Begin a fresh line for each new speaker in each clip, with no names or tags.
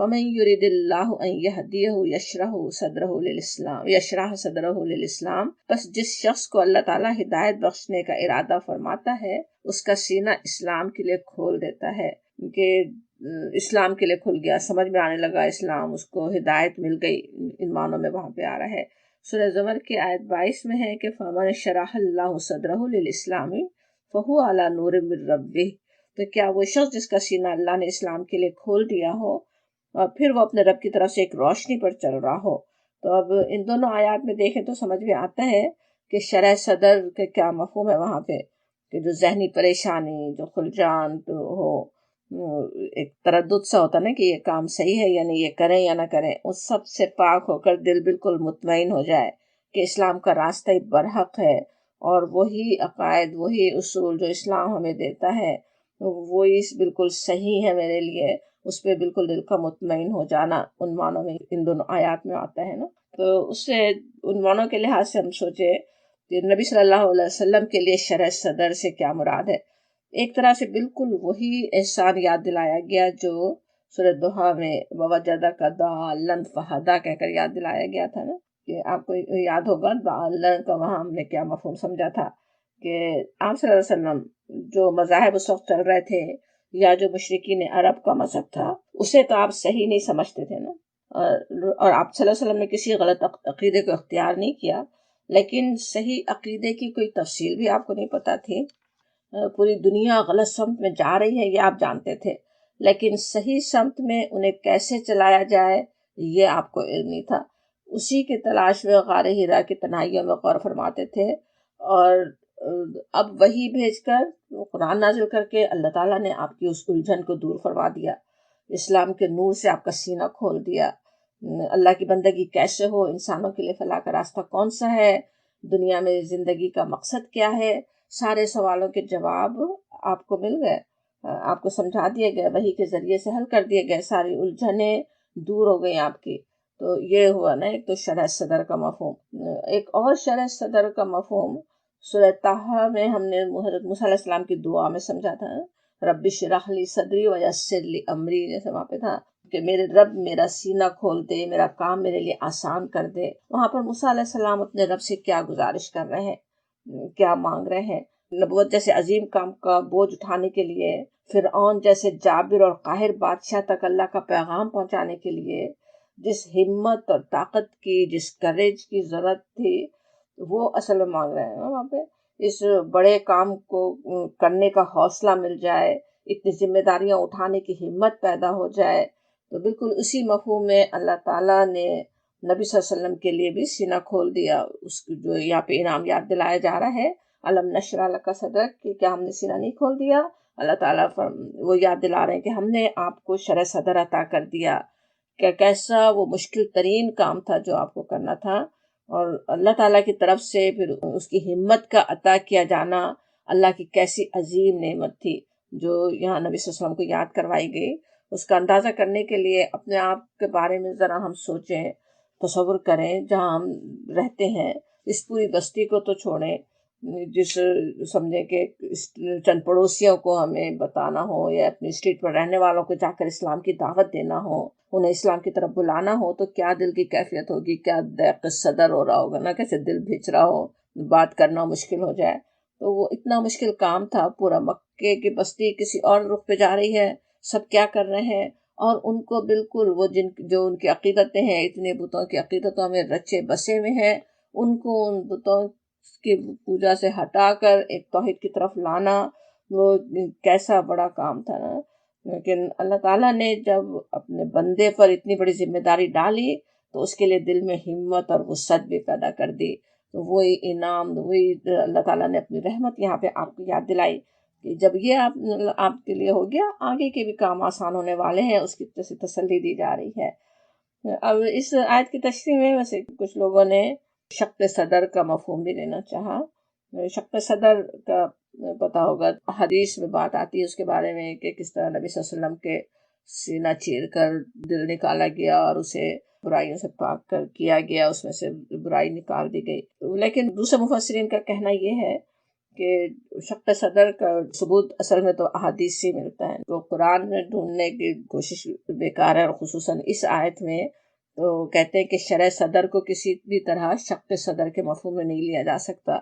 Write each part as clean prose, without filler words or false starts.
فمن یرید اللہ ان یہدیہ یشرح صدرہ للاسلام، بس جس شخص کو اللہ تعالیٰ ہدایت بخشنے کا ارادہ فرماتا ہے اس کا سینہ اسلام کے لیے کھول دیتا ہے، کہ اسلام کے لیے کھل گیا، سمجھ میں آنے لگا اسلام، اس کو ہدایت مل گئی، ان معنوں میں وہاں پہ آ رہا ہے۔ سورہ زمر کی آیت 22 میں ہے کہ فمن شرح اللہ صدرہ للاسلام فہو علی نور من ربہ، تو کیا وہ شخص جس کا سینہ اللہ نے اسلام کے لیے کھول دیا ہو اور پھر وہ اپنے رب کی طرف سے ایک روشنی پر چل رہا ہو۔ تو اب ان دونوں آیات میں دیکھیں تو سمجھ میں آتا ہے کہ شرح صدر کے کیا مفہوم ہے وہاں پہ، کہ جو ذہنی پریشانی، جو خلجان تو ہو، ایک تردد سا ہوتا نا کہ یہ کام صحیح ہے یا نہیں، یہ کریں یا نہ کریں، اس سب سے پاک ہو کر دل بالکل مطمئن ہو جائے کہ اسلام کا راستہ ہی برحق ہے، اور وہی عقائد، وہی اصول جو اسلام ہمیں دیتا ہے وہی بالکل صحیح ہے میرے لیے، اس پہ بالکل دل کا مطمئن ہو جانا ان معنوں میں ان دونوں آیات میں آتا ہے نا۔ تو اس سے ان معنوں کے لحاظ سے ہم سوچے کہ نبی صلی اللہ علیہ وسلم کے لیے شرح صدر سے کیا مراد ہے۔ ایک طرح سے بالکل وہی احسان یاد دلایا گیا جو سورہ دوحہ میں ووجدک ضالا فہدی کہہ کر یاد دلایا گیا تھا نا، کہ آپ کو یاد ہوگا ضالا کا وہاں ہم نے کیا مفہوم سمجھا تھا، کہ آپ صلی اللہ علیہ وسلم جو مذاہب اس وقت چل رہے تھے یا جو مشرکین عرب کا مذہب تھا اسے تو آپ صحیح نہیں سمجھتے تھے نا، اور آپ صلی اللہ علیہ وسلم نے کسی غلط عقیدے کو اختیار نہیں کیا، لیکن صحیح عقیدے کی کوئی تفصیل بھی آپ کو نہیں پتہ تھی۔ پوری دنیا غلط سمت میں جا رہی ہے یہ آپ جانتے تھے، لیکن صحیح سمت میں انہیں کیسے چلایا جائے یہ آپ کو علم نہیں تھا۔ اسی کی تلاش میں غار حرا کی تنہائیوں میں غور فرماتے تھے، اور اب وہی بھیج کر قرآن نازل کر کے اللہ تعالیٰ نے آپ کی اس الجھن کو دور فرما دیا، اسلام کے نور سے آپ کا سینہ کھول دیا۔ اللہ کی بندگی کیسے ہو، انسانوں کے لیے فلاح کا راستہ کون سا ہے، دنیا میں زندگی کا مقصد کیا ہے، سارے سوالوں کے جواب آپ کو مل گئے، آپ کو سمجھا دیے گئے، وحی کے ذریعے سے حل کر دیے گئے، ساری الجھنیں دور ہو گئی آپ کی۔ تو یہ ہوا نا ایک تو شرح صدر کا مفہوم۔ ایک اور شرح صدر کا مفہوم سورہ طٰہٰ میں ہم نے حضرت موسیٰ علیہ السلام کی دعا میں سمجھا تھا، رب اشرح لی صدری ویسر لی امری، جیسے وہاں پہ تھا کہ میرے رب میرا سینہ کھول دے، میرا کام میرے لیے آسان کر دے۔ وہاں پر موسیٰ علیہ السلام اپنے رب سے کیا گزارش کر رہے ہیں، کیا مانگ رہے ہیں؟ نبوت جیسے عظیم کام کا بوجھ اٹھانے کے لیے، فرعون جیسے جابر اور قاہر بادشاہ تک اللہ کا پیغام پہنچانے کے لیے جس ہمت اور طاقت کی، جس کریج کی ضرورت تھی، وہ اصل میں مانگ رہے ہیں وہاں پہ۔ اس بڑے کام کو کرنے کا حوصلہ مل جائے، اتنی ذمہ داریاں اٹھانے کی ہمت پیدا ہو جائے، تو بالکل اسی مفہوم میں اللہ تعالیٰ نے نبی صلی اللہ علیہ وسلم کے لیے بھی سینہ کھول دیا۔ اس جو یہاں پہ انعام یاد دلایا جا رہا ہے، علم نشرح لک صدرک، کہ کیا ہم نے سینہ نہیں کھول دیا؟ اللہ تعالیٰ وہ یاد دلا رہے ہیں کہ ہم نے آپ کو شرح صدر عطا کر دیا، کہ کیسا وہ مشکل ترین کام تھا جو آپ کو کرنا تھا، اور اللہ تعالیٰ کی طرف سے پھر اس کی ہمت کا عطا کیا جانا اللہ کی کیسی عظیم نعمت تھی جو یہاں نبی صلی اللہ علیہ وسلم کو یاد کروائی گئی۔ اس کا اندازہ کرنے کے لیے اپنے آپ کے بارے میں ذرا ہم سوچیں، تصور کریں، جہاں ہم رہتے ہیں اس پوری بستی کو تو چھوڑیں، جس سمجھیں کہ چند پڑوسیوں کو ہمیں بتانا ہو یا اپنی اسٹریٹ پر رہنے والوں کو جا کر اسلام کی دعوت دینا ہو، انہیں اسلام کی طرف بلانا ہو، تو کیا دل کی کیفیت ہوگی، کیا ضیق صدر ہو رہا ہوگا نا، کیسے دل بھیج رہا ہو، بات کرنا مشکل ہو جائے۔ تو وہ اتنا مشکل کام تھا، پورا مکے کی بستی کسی اور رخ پہ جا رہی ہے، سب کیا کر رہے ہیں، اور ان کو بالکل وہ جو ان کی عقیدتیں ہیں، اتنے بتوں کی عقیدتوں میں رچے بسے ہوئے ہیں، ان کو ان بتوں کی پوجا سے ہٹا کر ایک توحید کی طرف لانا، وہ کیسا بڑا کام تھا نا۔ لیکن اللہ تعالیٰ نے جب اپنے بندے پر اتنی بڑی ذمہ داری ڈالی تو اس کے لیے دل میں ہمت اور وسعت بھی پیدا کر دی۔ تو وہی انعام، وہی اللہ تعالیٰ نے اپنی رحمت یہاں پہ آپ کو یاد دلائی کہ جب یہ آپ کے لیے ہو گیا، آگے کے بھی کام آسان ہونے والے ہیں، اس کی تسلی دی جا رہی ہے۔ اب اس آیت کی تشریح میں ویسے کچھ لوگوں نے شق صدر کا مفہوم بھی لینا چاہا۔ شق صدر کا پتہ ہوگا، حدیث میں بات آتی ہے اس کے بارے میں کہ کس طرح نبی صلی اللہ علیہ وسلم کے سینہ چیر کر دل نکالا گیا اور اسے برائیوں سے پاک کر کیا گیا، اس میں سے برائی نکال دی گئی۔ لیکن دوسرے مفسرین کا کہنا یہ ہے کہ شق صدر کا ثبوت اصل میں تو احادیث سے ملتا ہے، تو قرآن میں ڈھونڈنے کی کوشش بیکار ہے، اور خصوصاً اس آیت میں تو کہتے ہیں کہ شرح صدر کو کسی بھی طرح شق صدر کے مفہوم میں نہیں لیا جا سکتا،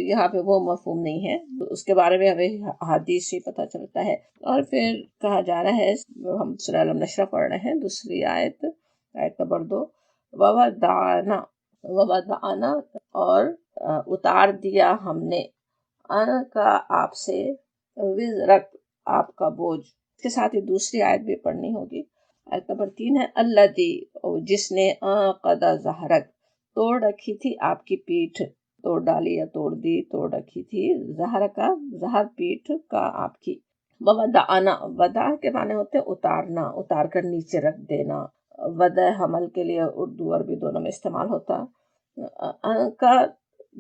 یہاں پہ وہ مفہوم نہیں ہے، اس کے بارے میں ہمیں احادیث سے پتہ چلتا ہے۔ اور پھر کہا جا رہا ہے، ہم سورہ الم نشرح پڑھ رہے ہیں، دوسری آیت نمبر 2، وَوَضَعْنَا اور اتار دیا ہم نے ان کا آپ سے وزرک آپ کا بوجھ، اس کے ساتھ ہی دوسری آیت بھی پڑھنی ہوگی۔ آیت نمبر 3 ہے الذی، جس نے انقض ظہرک توڑ رکھی تھی آپ کی پیٹھ، توڑ ڈالی یا توڑ دی، توڑ رکھی تھی ظہر کا، ظہر پیٹھ کا آپ کی۔ وَوَضَعْنَا، وضع کے معنی ہوتے اتارنا، اتار کر نیچے رکھ دینا، وضع حمل کے لیے اردو عربی دونوں میں استعمال ہوتا۔ ان کا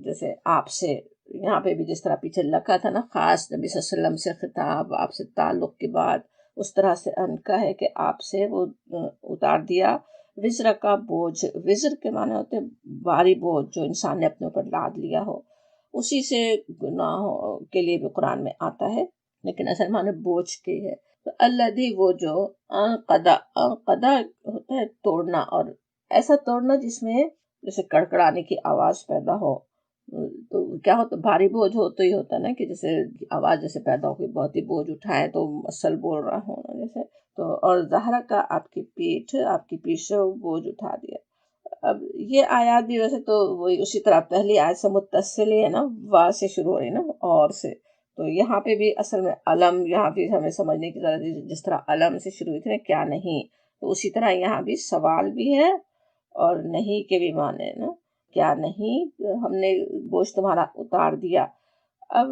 جیسے آپ سے، یہاں پہ بھی جس طرح پیچھے لکھا تھا نا، خاص نبی صلی اللہ علیہ وسلم سے خطاب، آپ سے تعلق کے بعد، اس طرح سے ان کا ہے کہ آپ سے وہ اتار دیا وزر کا بوجھ۔ وزر کے معنی ہوتے بھاری بوجھ جو انسان نے اپنے اوپر لاد لیا ہو، اسی سے گناہوں کے لیے بھی قرآن میں آتا ہے، لیکن اصل معنی بوجھ کے ہے۔ تو الذی، وہ جو انقضا، انقضا ہوتا ہے توڑنا، اور ایسا توڑنا جس میں جیسے کڑکڑانے کی آواز پیدا ہو، تو کیا ہوتا، بھاری بوجھ ہو تو ہی ہوتا نا، کہ جیسے آواز جیسے پیدا ہو، بہت ہی بوجھ اٹھائے تو اصل بول رہا ہوں جیسے، تو اور زہرا کا آپ کی پیٹھ، آپ کی پیٹھ سے وہ بوجھ اٹھا دیا۔ اب یہ آیات بھی ویسے تو وہی اسی طرح پہلی آیت سے متصل ہی ہے نا، وا سے شروع ہو رہی نا، اور سے، تو یہاں پہ بھی اصل میں علم، یہاں بھی ہمیں سمجھنے کی ضرورت ہے، جس طرح علم سے شروع ہوئی تھی نا کیا نہیں، تو اسی طرح یہاں بھی سوال بھی ہے اور نہیں کے بھی معنی نا، کیا نہیں ہم نے بوجھ تمہارا اتار دیا۔ اب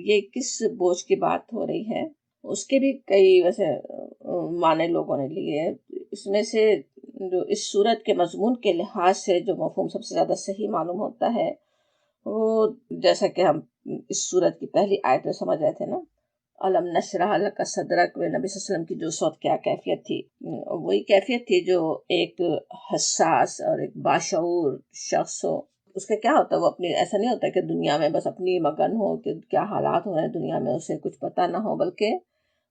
یہ کس بوجھ کی بات ہو رہی ہے، اس کے بھی کئی ویسے معنی لوگوں نے لیے، اس میں سے جو اس صورت کے مضمون کے لحاظ سے جو مفہوم سب سے زیادہ صحیح معلوم ہوتا ہے، وہ جیسا کہ ہم اس صورت کی پہلی آیت میں سمجھ رہے تھے نا، علم نشرح لک صدرک، نبی صلی اللہ علیہ وسلم کی جو صوت کیا کیفیت تھی، وہی کیفیت تھی جو ایک حساس اور ایک باشعور شخص ہو، اس کا کیا ہوتا ہے، وہ اپنی، ایسا نہیں ہوتا کہ دنیا میں بس اپنی مگن ہو کہ کیا حالات ہو رہے ہیں دنیا میں، اسے کچھ پتہ نہ ہو، بلکہ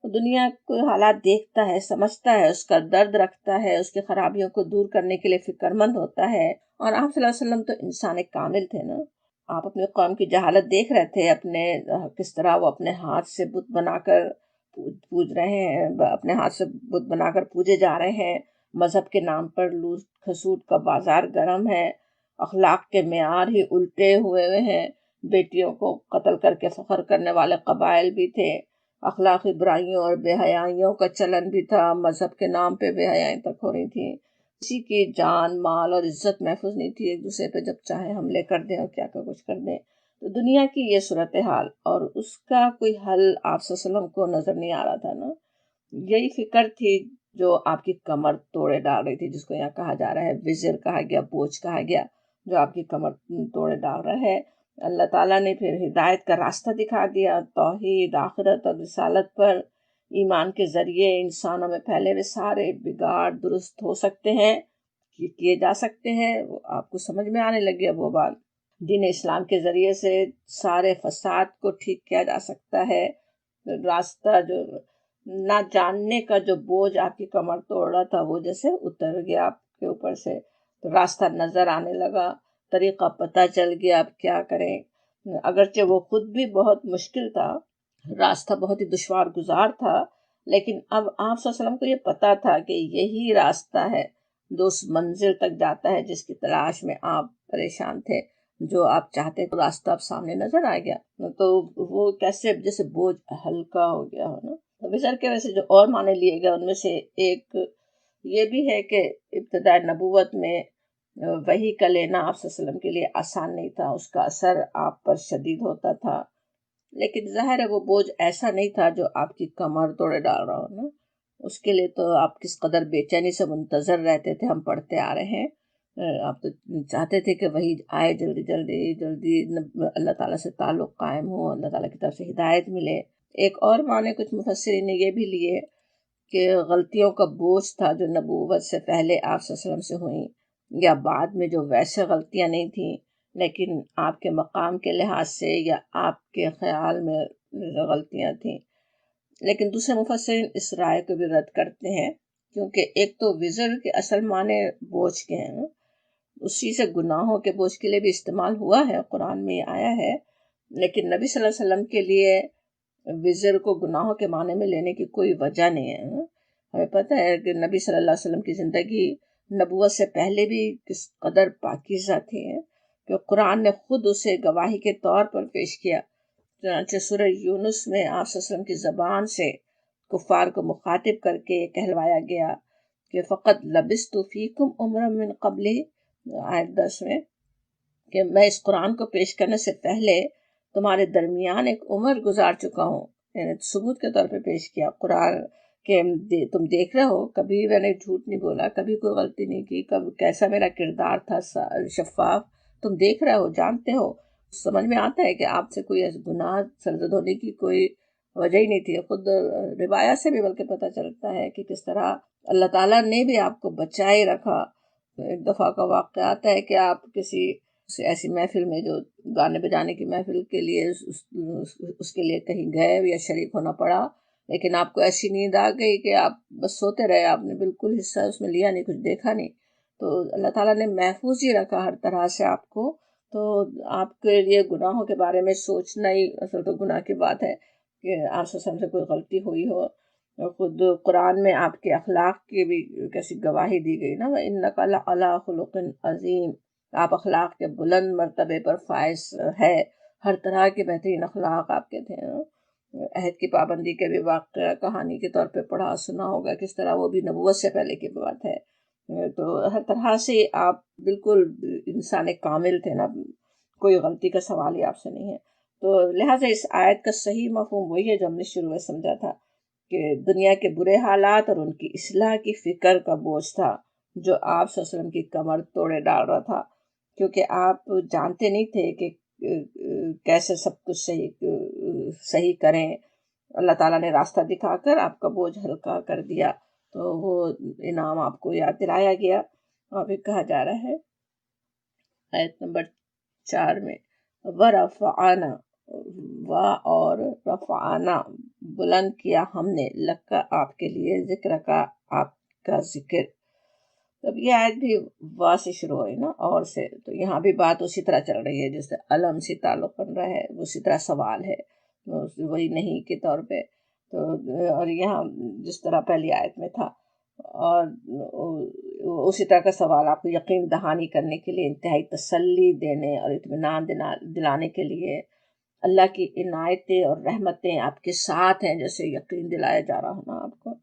وہ دنیا کو حالات دیکھتا ہے، سمجھتا ہے، اس کا درد رکھتا ہے، اس کی خرابیوں کو دور کرنے کے لیے فکر مند ہوتا ہے۔ اور آپ صلی اللہ علیہ وسلم تو انسان کامل تھے نا، آپ اپنے قوم کی جہالت دیکھ رہے تھے، اپنے کس طرح وہ اپنے ہاتھ سے بت بنا کر پوج رہے ہیں، اپنے ہاتھ سے بت بنا کر پوجے جا رہے ہیں، مذہب کے نام پر لوٹ کھسوٹ کا بازار گرم ہے، اخلاق کے معیار ہی الٹے ہوئے ہیں، بیٹیوں کو قتل کر کے فخر کرنے والے قبائل بھی تھے، اخلاقی برائیوں اور بے حیائیوں کا چلن بھی تھا، مذہب کے نام پہ بے حیائی تک ہو رہی تھی، کسی کی جان مال اور عزت محفوظ نہیں تھی، ایک دوسرے پہ جب چاہے حملے کر دیں اور کیا کچھ کر دیں۔ تو دنیا کی یہ صورتحال اور اس کا کوئی حل آپ صلی اللہ علیہ وسلم کو نظر نہیں آ رہا تھا نا، یہی فکر تھی جو آپ کی کمر توڑے ڈال رہی تھی، جس کو یہاں کہا جا رہا ہے وزر کہا گیا، بوجھ کہا گیا، جو آپ کی کمر توڑے ڈال رہا ہے۔ اللہ تعالیٰ نے پھر ہدایت کا راستہ دکھا دیا، توحید، آخرت اور رسالت پر ایمان کے ذریعے انسانوں میں پھیلے ہوئے سارے بگاڑ درست ہو سکتے ہیں، کیے جا سکتے ہیں، آپ کو سمجھ میں آنے لگی اب وہ بات، دین اسلام کے ذریعے سے سارے فساد کو ٹھیک کیا جا سکتا ہے، راستہ جو نہ جاننے کا جو بوجھ آپ کی کمر توڑ رہا تھا وہ جیسے اتر گیا آپ کے اوپر سے، تو راستہ نظر آنے لگا، طریقہ پتہ چل گیا اب کیا کریں، اگرچہ وہ خود بھی بہت مشکل تھا، راستہ بہت ہی دشوار گزار تھا، لیکن اب آپ صلی اللہ علیہ وسلم کو یہ پتا تھا کہ یہی راستہ ہے جو اس منزل تک جاتا ہے جس کی تلاش میں آپ پریشان تھے، جو آپ چاہتے تو راستہ اب سامنے نظر آ گیا، تو وہ کیسے جیسے بوجھ ہلکا ہو گیا ہو نا۔ وزر کے ویسے جو اور معنی لیے گئے ان میں سے ایک یہ بھی ہے کہ ابتداء نبوت میں وحی کا لینا آپ صلی اللہ علیہ وسلم کے لیے آسان نہیں تھا، اس کا اثر آپ پر شدید ہوتا تھا، لیکن ظاہر ہے وہ بوجھ ایسا نہیں تھا جو آپ کی کمر توڑے ڈال رہا ہو نا، اس کے لیے تو آپ کس قدر بے چینی سے منتظر رہتے تھے، ہم پڑھتے آ رہے ہیں، آپ تو چاہتے تھے کہ وہی آئے جلدی جلدی جلدی، اللہ تعالیٰ سے تعلق قائم ہو، اللہ تعالیٰ کی طرف سے ہدایت ملے۔ ایک اور معنی کچھ مفسرین نے یہ بھی لیے کہ غلطیوں کا بوجھ تھا جو نبوت سے پہلے آپ صلی اللہ علیہ وسلم سے ہوئیں یا بعد میں جو ویسے غلطیاں نہیں تھیں، لیکن آپ کے مقام کے لحاظ سے یا آپ کے خیال میں غلطیاں تھیں۔ لیکن دوسرے مفسرین اس رائے کو بھی رد کرتے ہیں، کیونکہ ایک تو وزر کے اصل معنی بوجھ کے ہیں، اسی سے گناہوں کے بوجھ کے لیے بھی استعمال ہوا ہے، قرآن میں یہ آیا ہے، لیکن نبی صلی اللہ علیہ وسلم کے لیے وزر کو گناہوں کے معنی میں لینے کی کوئی وجہ نہیں ہے۔ ہمیں پتہ ہے کہ نبی صلی اللہ علیہ وسلم کی زندگی نبوت سے پہلے بھی کس قدر پاکیزہ تھی، کہ قرآن نے خود اسے گواہی کے طور پر پیش کیا۔ چنانچہ سورہ یونس میں آپ صلی اللہ علیہ وسلم کی زبان سے کفار کو مخاطب کر کے کہلوایا گیا کہ فقط لبثت فیکم عمرا من قبلی، آیت 10 میں، کہ میں اس قرآن کو پیش کرنے سے پہلے تمہارے درمیان ایک عمر گزار چکا ہوں، یعنی ثبوت کے طور پہ پیش کیا قرآن کہ تم دیکھ رہے ہو، کبھی میں نے جھوٹ نہیں بولا، کبھی کوئی غلطی نہیں کی، کب کیسا میرا کردار تھا شفاف، تم دیکھ رہے ہو، جانتے ہو، سمجھ میں آتا ہے کہ آپ سے کوئی گناہ سرزد ہونے کی کوئی وجہ ہی نہیں تھی۔ خود روایات سے بھی بلکہ پتہ چلتا ہے کہ کس طرح اللہ تعالیٰ نے بھی آپ کو بچائے رکھا۔ ایک دفعہ کا واقعہ آتا ہے کہ آپ کسی ایسی محفل میں، جو گانے بجانے کی محفل کے لیے اس کے لیے کہیں گئے یا شریک ہونا پڑا، لیکن آپ کو ایسی نیند آ گئی کہ آپ بس سوتے رہے، آپ نے بالکل حصہ اس میں لیا نہیں، کچھ دیکھا نہیں۔ تو اللہ تعالیٰ نے محفوظ ہی رکھا ہر طرح سے آپ کو۔ تو آپ کے لیے گناہوں کے بارے میں سوچنا ہی اصل تو گناہ کی بات ہے، کہ آپ سے کوئی غلطی ہوئی ہو۔ خود قرآن میں آپ کے اخلاق کی بھی کیسی گواہی دی گئی نا، وَإِنَّكَ لَعَلَىٰ خُلُقٍ عَظِيمٍ، آپ اخلاق کے بلند مرتبے پر فائز ہے، ہر طرح کے بہترین اخلاق آپ کے تھے۔ عہد کی پابندی کے بھی واقعہ کہانی کے طور پہ پڑھا سنا ہوگا، کس طرح وہ بھی نبوت سے پہلے کی بات ہے۔ تو ہر طرح سے آپ بالکل انسان کامل تھے نا، کوئی غلطی کا سوال ہی آپ سے نہیں ہے۔ تو لہٰذا اس آیت کا صحیح مفہوم وہی ہے جو ہم نے شروع میں سمجھا تھا، کہ دنیا کے برے حالات اور ان کی اصلاح کی فکر کا بوجھ تھا جو آپ صلی اللہ علیہ وسلم کی کمر توڑے ڈال رہا تھا، کیونکہ آپ جانتے نہیں تھے کہ کیسے سب کچھ صحیح کریں۔ اللہ تعالیٰ نے راستہ دکھا کر آپ کا بوجھ ہلکا کر دیا، تو وہ انعام آپ کو یاد دلایا گیا۔ اور بھی کہا جا رہا ہے آیت نمبر 4 میں، وَرَفَعْنَا، اور رفعنا بلند کیا ہم نے، لکا آپ کے لیے، ذکر کا آپ کا ذکر۔ اب یہ آیت بھی وا سے شروع ہوئی نا، اور سے، تو یہاں بھی بات اسی طرح چل رہی ہے جس سے علم سے تعلق بن رہا ہے، اسی طرح سوال ہے وہی نہیں کے طور پہ۔ تو اور یہاں جس طرح پہلی آیت میں تھا، اور اسی طرح کا سوال آپ کو یقین دہانی کرنے کے لیے، انتہائی تسلی دینے اور اطمینان دلانے کے لیے، اللہ کی عنایتیں اور رحمتیں آپ کے ساتھ ہیں، جیسے یقین دلایا جا رہا ہونا آپ کو۔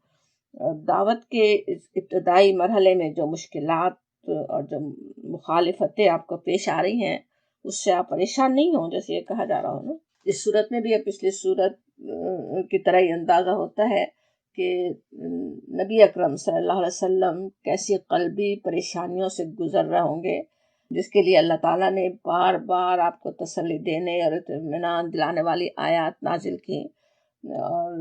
دعوت کے ابتدائی مرحلے میں جو مشکلات اور جو مخالفتیں آپ کو پیش آ رہی ہیں، اس سے آپ پریشان نہیں ہوں، جیسے یہ کہا جا رہا ہو نا۔ اس صورت میں بھی اب پچھلی صورت کی طرح ہی اندازہ ہوتا ہے کہ نبی اکرم صلی اللہ علیہ وسلم کیسی قلبی پریشانیوں سے گزر رہے ہوں گے، جس کے لیے اللہ تعالیٰ نے بار بار آپ کو تسلی دینے اور اطمینان دلانے والی آیات نازل کی۔ اور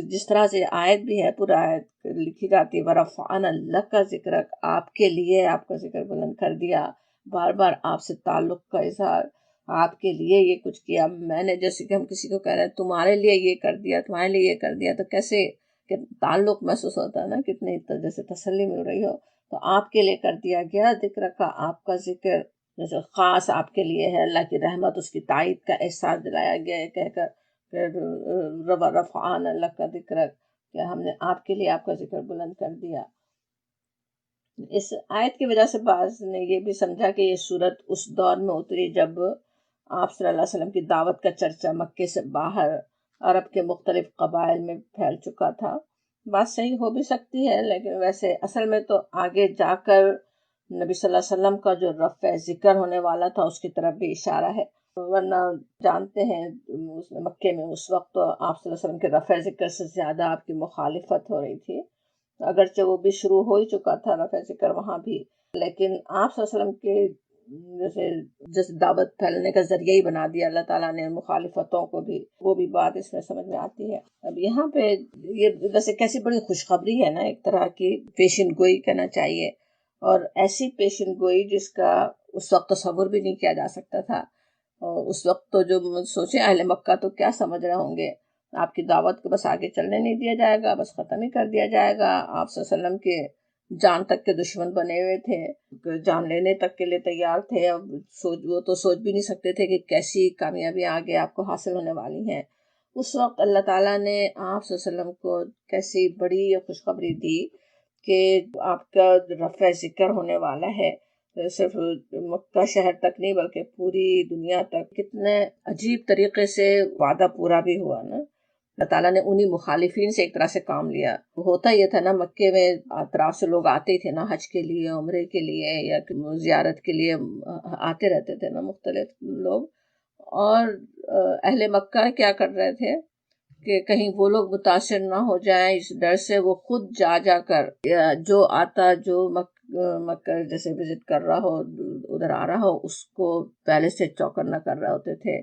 جس طرح سے آیت بھی ہے، پورا آیت لکھی جاتی ہے، وَرَفَعْنَا لَكَ ذِكْرَكَ، آپ کے لیے آپ کا ذکر بلند کر دیا، بار بار آپ سے تعلق کا اظہار، آپ کے لیے یہ کچھ کیا میں نے، جیسے کہ ہم کسی کو کہہ رہے ہیں تمہارے لیے یہ کر دیا، تمہارے لیے یہ کر دیا، تو کیسے کہ تعلق محسوس ہوتا ہے نا، کتنی جیسے تسلی مل رہی ہو۔ تو آپ کے لیے کر دیا گیا ذکر کا آپ کا ذکر، جیسے خاص آپ کے لیے ہے، اللہ کی رحمت، اس کی تائید کا احساس دلایا گیا ہے، کہہ کر رفعنا لک ذکرک، کہ ہم نے آپ کے لیے آپ کا ذکر بلند کر دیا۔ اس آیت کی وجہ سے بعض نے یہ بھی سمجھا کہ یہ صورت اس دور میں اتری جب آپ صلی اللہ علیہ وسلم کی دعوت کا چرچا مکے سے باہر عرب کے مختلف قبائل میں پھیل چکا تھا۔ بات صحیح ہو بھی سکتی ہے، لیکن ویسے اصل میں تو آگے جا کر نبی صلی اللہ علیہ وسلم کا جو رفع ذکر ہونے والا تھا اس کی طرف بھی اشارہ ہے، ورنہ جانتے ہیں مکے میں اس وقت تو آپ صلی اللہ علیہ وسلم کے رفع ذکر سے زیادہ آپ کی مخالفت ہو رہی تھی، اگرچہ وہ بھی شروع ہو ہی چکا تھا رفع ذکر وہاں بھی، لیکن آپ صلی اللہ علیہ وسلم کے جیسے دعوت پھیلنے کا ذریعہ ہی بنا دیا اللہ تعالیٰ نے مخالفتوں کو بھی، وہ بھی بات اس میں سمجھ میں آتی ہے۔ اب یہاں پہ یہ ویسے کیسی بڑی خوشخبری ہے نا، ایک طرح کی پیشن گوئی کہنا چاہیے، اور ایسی پیشن گوئی جس کا اس وقت تصور بھی نہیں کیا جا سکتا تھا. اور اس وقت تو جو سوچیں اہل مکہ تو کیا سمجھ رہے ہوں گے، آپ کی دعوت کو بس آگے چلنے نہیں دیا جائے گا، بس ختم ہی کر دیا جائے گا. آپ صلی اللہ علیہ وسلم کے جان تک کے دشمن بنے ہوئے تھے، جان لینے تک کے لیے تیار تھے. اب وہ تو سوچ بھی نہیں سکتے تھے کہ کیسی کامیابیاں آگے آپ کو حاصل ہونے والی ہیں. اس وقت اللہ تعالیٰ نے آپ صلی اللہ علیہ وسلم کو کیسی بڑی خوشخبری دی کہ آپ کا رفع ذکر ہونے والا ہے، صرف مکہ شہر تک نہیں بلکہ پوری دنیا تک. کتنے عجیب طریقے سے وعدہ پورا بھی ہوا نا. اللہ تعالیٰ نے انہی مخالفین سے ایک طرح سے کام لیا. ہوتا یہ تھا نا، مکے میں اطراف سے لوگ آتے تھے نا، حج کے لیے، عمرے کے لیے یا زیارت کے لیے آتے رہتے تھے نا مختلف لوگ. اور اہل مکہ کیا کر رہے تھے کہ کہیں وہ لوگ متاثر نہ ہو جائیں، اس ڈر سے وہ خود جا کر جو آتا، جو مکہ جیسے وزٹ کر رہا ہو، ادھر آ رہا ہو، اس کو پہلے سے چوکر نہ کر رہے ہوتے تھے.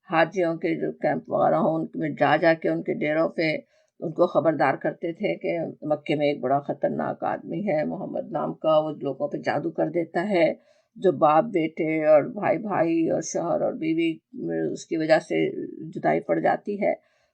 حاجیوں کے جو کیمپ وغیرہ ہوں ان میں جا کے ان کے ڈیروں پہ ان کو خبردار کرتے تھے کہ مکے میں ایک بڑا خطرناک آدمی ہے محمد نام کا، وہ لوگوں پہ جادو کر دیتا ہے. جو باپ بیٹے اور بھائی اور شوہر اور بیوی اس کی وجہ سے جدائی پڑ جاتی ہے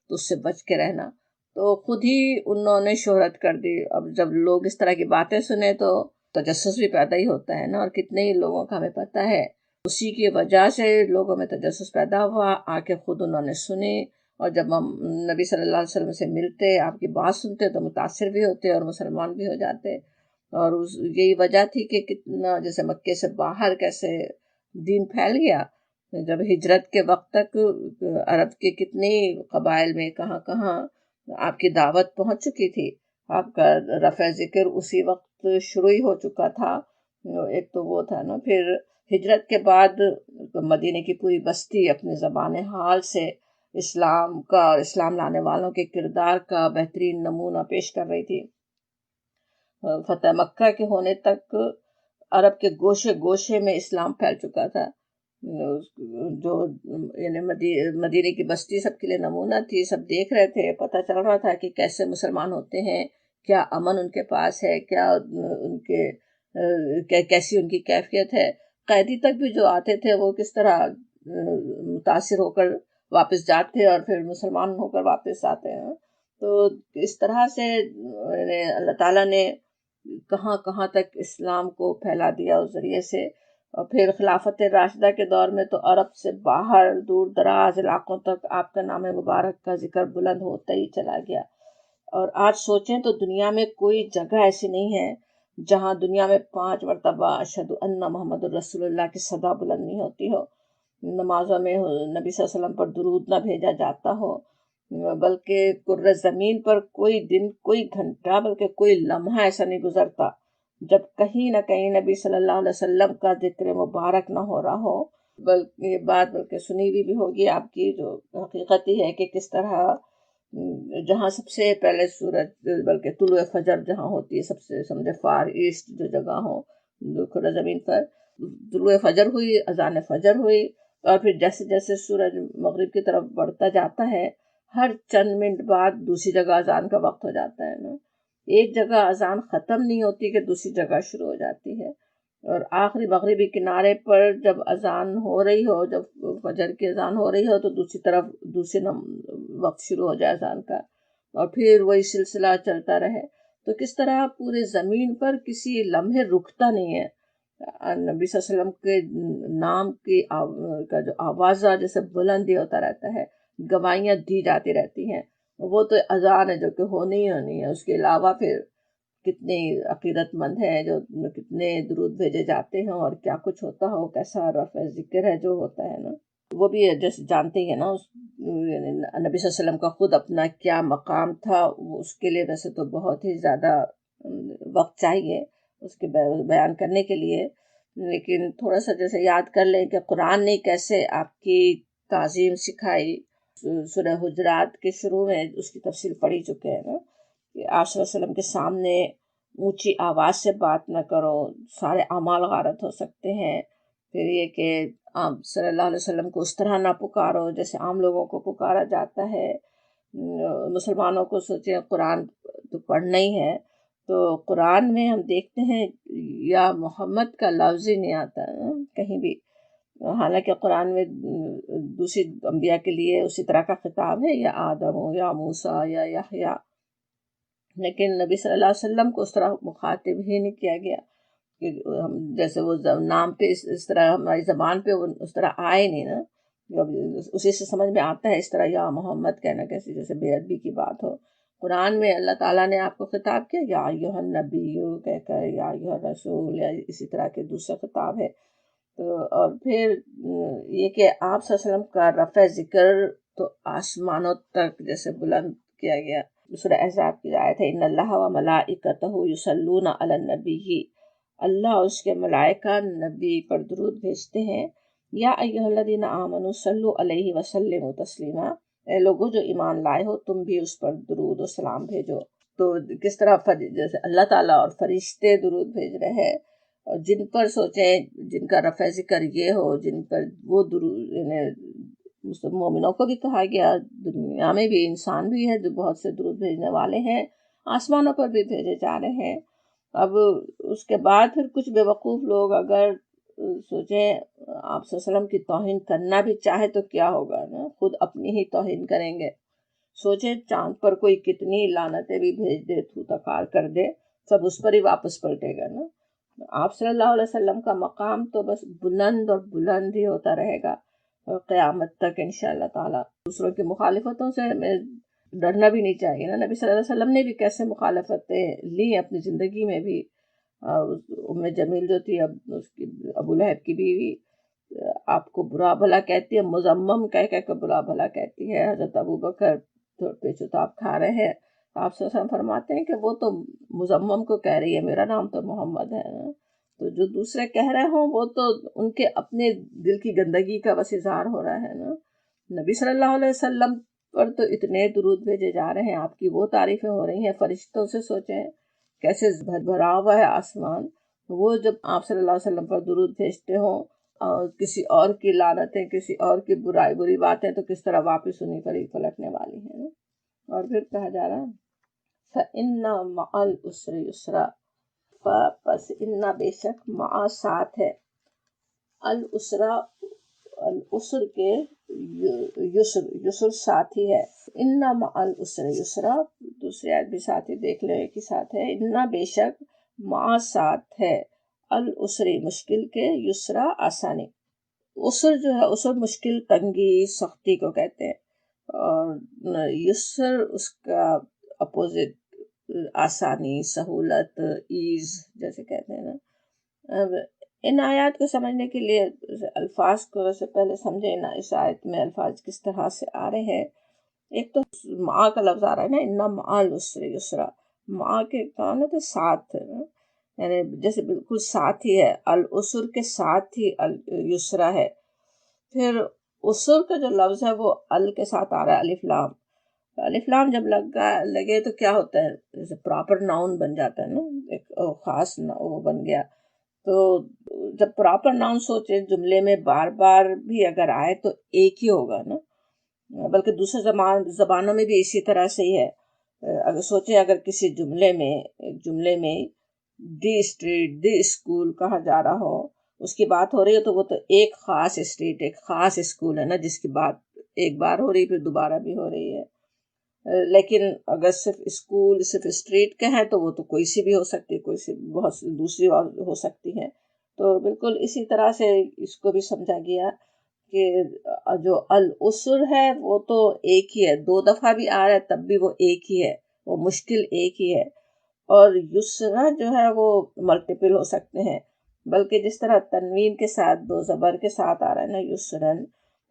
تو اس سے بچ کے رہنا. تو خود ہی انہوں نے شہرت کر دی. اب جب لوگ اس طرح کی باتیں سنیں تو تجسس بھی پیدا ہی ہوتا ہے نا، اور کتنے ہی لوگوں کا ہمیں پتہ ہے. اسی کی وجہ سے لوگوں میں تجسس پیدا ہوا، آ کے خود انہوں نے سنی. اور جب ہم نبی صلی اللہ علیہ وسلم سے ملتے، آپ کی بات سنتے تو متاثر بھی ہوتے اور مسلمان بھی ہو جاتے. اور یہی وجہ تھی کہ کتنا جیسے مکے سے باہر کیسے دین پھیل گیا. جب ہجرت کے وقت تک عرب کے کتنے قبائل میں کہاں کہاں آپ کی دعوت پہنچ چکی تھی. آپ کا رفع ذکر اسی وقت شروع ہی ہو چکا تھا. ایک تو وہ تھا نا. پھر ہجرت کے بعد مدینے کی پوری بستی اپنے زبان حال سے اسلام کا اور اسلام لانے والوں کے کردار کا بہترین نمونہ پیش کر رہی تھی. فتح مکہ کے ہونے تک عرب کے گوشے گوشے میں اسلام پھیل چکا تھا. جو یعنی مدینے کی بستی سب کے لیے نمونہ تھی، سب دیکھ رہے تھے، پتہ چل رہا تھا کہ کیسے مسلمان ہوتے ہیں، کیا امن ان کے پاس ہے، کیا ان کے کیسی ان کی کیفیت ہے. قیدی تک بھی جو آتے تھے وہ کس طرح متاثر ہو کر واپس جاتے اور پھر مسلمان ہو کر واپس آتے ہیں. تو اس طرح سے اللہ تعالیٰ نے کہاں کہاں تک اسلام کو پھیلا دیا اس ذریعے سے. اور پھر خلافت راشدہ کے دور میں تو عرب سے باہر دور دراز علاقوں تک آپ کا نام مبارک کا ذکر بلند ہوتا ہی چلا گیا. اور آج سوچیں تو دنیا میں کوئی جگہ ایسی نہیں ہے جہاں دنیا میں 5 مرتبہ اشہد ان محمد الرسول اللہ کی صدا بلند نہیں ہوتی ہو، نمازوں میں نبی صلی اللہ علیہ وسلم پر درود نہ بھیجا جاتا ہو، بلکہ کرۂ زمین پر کوئی دن، کوئی گھنٹہ، بلکہ کوئی لمحہ ایسا نہیں گزرتا جب کہیں نہ کہیں نبی صلی اللہ علیہ وسلم کا ذکر مبارک نہ ہو رہا ہو. بلکہ یہ بات سنی بھی ہوگی آپ کی، جو حقیقت ہی ہے کہ کس طرح جہاں سب سے پہلے سورج، بلکہ طلوع فجر جہاں ہوتی ہے، سب سے سمجھے فار ایسٹ جو جگہ ہو کھلے زمین پر، طلوع فجر ہوئی، اذان فجر ہوئی، اور پھر جیسے جیسے سورج مغرب کی طرف بڑھتا جاتا ہے ہر چند منٹ بعد دوسری جگہ اذان کا وقت ہو جاتا ہے نا. ایک جگہ اذان ختم نہیں ہوتی کہ دوسری جگہ شروع ہو جاتی ہے. اور آخری مغربی کنارے پر جب اذان ہو رہی ہو، جب فجر کی اذان ہو رہی ہو تو دوسری طرف دوسرے وقت شروع ہو جائے اذان کا، اور پھر وہی سلسلہ چلتا رہے. تو کس طرح پورے زمین پر کسی لمحے رکتا نہیں ہے. نبی صلی اللہ علیہ وسلم کے نام کی کا جو آوازہ جیسے بلند ہی ہوتا رہتا ہے، گواہیاں دی جاتی رہتی ہیں. وہ تو اذان ہے جو کہ ہونی ہی ہونی ہے. اس کے علاوہ پھر کتنے عقیدت مند ہیں، جو کتنے درود بھیجے جاتے ہیں، اور کیا کچھ ہوتا ہو، کیسا رفع ذکر ہے جو ہوتا ہے نا. وہ بھی جیسے جانتے ہیں نا نبی صلی اللہ علیہ وسلم کا خود اپنا کیا مقام تھا. اس کے لیے ویسے تو بہت ہی زیادہ وقت چاہیے اس کے بیان کرنے کے لیے، لیکن تھوڑا سا جیسے یاد کر لیں کہ قرآن نے کیسے آپ کی تعظیم سکھائی. سورہ حجرات کے شروع میں اس کی تفصیل پڑھی چکے ہیں نا کہ آپ صلی اللہ علیہ وسلم کے سامنے اونچی آواز سے بات نہ کرو، سارے اعمال غارت ہو سکتے ہیں. پھر یہ کہ آپ صلی اللہ علیہ وسلم کو اس طرح نہ پکارو جیسے عام لوگوں کو پکارا جاتا ہے. مسلمانوں کو سوچیں قرآن تو پڑھنا ہی ہے، تو قرآن میں ہم دیکھتے ہیں یا محمد کا لفظ ہی نہیں آتا کہیں بھی، حالانکہ قرآن میں دوسری انبیاء کے لیے اسی طرح کا خطاب ہے، یا آدم ہو یا موسیٰ یا یحییٰ، لیکن نبی صلی اللہ علیہ وسلم کو اس طرح مخاطب ہی نہیں کیا گیا کہ ہم جیسے وہ نام پہ اس طرح ہماری زبان پہ وہ اس طرح آئے نہیں نا، اسی سے سمجھ میں آتا ہے اس طرح یا محمد کہنا کیسے جیسے بے ادبی کی بات ہو۔ قرآن میں اللہ تعالیٰ نے آپ کو خطاب کیا یا ایھا النبی کہہ کر، یا ایھا الرسول، یا اسی طرح کے دوسرا خطاب ہے۔ تو اور پھر یہ کہ آپ صلی اللہ علیہ وسلم کا رفع ذکر تو آسمانوں تک جیسے بلند کیا گیا۔ سورہ احزاب کی آیت ہے ان اللہ و ملائکتہ یصلون علی النبی، اللہ اور اس کے ملائکہ نبی پر درود بھیجتے ہیں۔ یا ایھا الذین آمنوا صلوا علیہ وسلموا تسلیما، اے لوگوں جو ایمان لائے ہو تم بھی اس پر درود و سلام بھیجو۔ تو کس طرح جیسے اللہ تعالیٰ اور فرشتے درود بھیج رہے ہیں، اور جن پر سوچیں جن کا رفع ذکر یہ ہو، جن پر وہ درود مومنوں کو بھی کہا گیا، دنیا میں بھی انسان بھی ہے جو بہت سے درود بھیجنے والے ہیں، آسمانوں پر بھی بھیجے جا رہے ہیں۔ اب اس کے بعد پھر کچھ بے وقوف لوگ اگر سوچیں آپ صلی اللہ علیہ وسلم کی توہین کرنا بھی چاہے تو کیا ہوگا نا، خود اپنی ہی توہین کریں گے۔ سوچیں چاند پر کوئی کتنی لعنتیں بھی بھیج دے، تھو تکار کر دے، سب اس پر ہی واپس پلٹے گا نا۔ آپ صلی اللہ علیہ وسلم کا مقام تو بس بلند اور بلند ہی ہوتا رہے گا قیامت تک انشاءاللہ تعالی۔ دوسروں کی مخالفتوں سے ہمیں ڈرنا بھی نہیں چاہیے نا، نبی صلی اللہ علیہ وسلم نے بھی کیسے مخالفتیں لی اپنی زندگی میں بھی۔ ام جمیل جو تھی اس کی ابو لہب کی بیوی، آپ کو برا بھلا کہتی ہے، مذمم کہہ کہہ کے برا بھلا کہتی ہے۔ حضرت ابو بکر پیچوتاب کھا رہے ہیں، آپ صلی اللہ علیہ وسلم فرماتے ہیں کہ وہ تو مذمم کو کہہ رہی ہے، میرا نام تو محمد ہے نا۔ تو جو دوسرے کہہ رہے ہوں وہ تو ان کے اپنے دل کی گندگی کا بس اظہار ہو رہا ہے نا۔ نبی صلی اللہ علیہ وسلم پر تو اتنے درود بھیجے جا رہے ہیں، آپ کی وہ تعریفیں ہو رہی ہیں، فرشتوں سے سوچیں کیسے بھرا ہوا ہے آسمان، وہ جب آپ صلی اللہ علیہ وسلم پر درود بھیجتے ہوں اور کسی اور کی لعنتیں، کسی اور کی بری باتیں تو کس طرح واپس انہیں پر ہی پلٹنے والی ہیں نا۔ اور پھر کہا جا رہا فَإِنَّ مَعَ الْعُسْرِ يُسْرًا، پس اِنَّ بے شک مع ساتھ ہے، العسرا العسر کے یسر ساتھی ہے، ان مع العسر یسرا، دوسری آیت بھی ساتھی دیکھ لو ایک ہی ساتھ ہے، ان بے شک مع ساتھ ہے، العسر مشکل کے، یسرا آسانی۔ عسر جو ہے، عسر مشکل، تنگی، سختی کو کہتے ہیں، اور یسر اس کا اپوزٹ آسانی، سہولت، ایز جیسے کہتے ہیں نا۔ اب ان آیات کو سمجھنے کے لیے الفاظ کو سے پہلے سمجھیں نا، اس آیت میں الفاظ کس طرح سے آ رہے ہیں۔ ایک تو مع کا لفظ آ رہا ہے نا، ان مع العسر یسرا، مع کے کہاں تو ساتھ ہے نا، یعنی جیسے بالکل ساتھ ہی ہے، العسر کے ساتھ ہی یسرا ہے۔ پھر عسر کا جو لفظ ہے وہ ال کے ساتھ آ رہا ہے، الف لام۔ الف لام جب لگے تو کیا ہوتا ہے، جیسے پراپر ناؤن بن جاتا ہے نا، ایک خاص وہ بن گیا۔ تو جب پراپر ناؤن سوچے جملے میں بار بار بھی اگر آئے تو ایک ہی ہوگا نا، بلکہ دوسرے زبانوں میں بھی اسی طرح سے ہی ہے۔ اگر سوچیں اگر کسی جملے میں دی اسٹریٹ، دی اسکول کہا جا رہا ہو، اس کی بات ہو رہی ہے تو وہ تو ایک خاص اسٹریٹ، ایک خاص اسکول ہے نا، جس کی بات ایک بار ہو رہی پھر دوبارہ بھی ہو رہی ہے۔ لیکن اگر صرف اسکول، صرف اسٹریٹ کا ہے تو وہ تو کوئی سی بھی ہو سکتی، کوئی سی بہت دوسری اور ہو سکتی ہے۔ تو بالکل اسی طرح سے اس کو بھی سمجھا گیا کہ جو العسر ہے وہ تو ایک ہی ہے، دو دفعہ بھی آ رہا ہے تب بھی وہ ایک ہی ہے، وہ مشکل ایک ہی ہے۔ اور یسرا جو ہے وہ ملٹیپل ہو سکتے ہیں، بلکہ جس طرح تنوین کے ساتھ دو زبر کے ساتھ آ رہا ہے نا یسرن،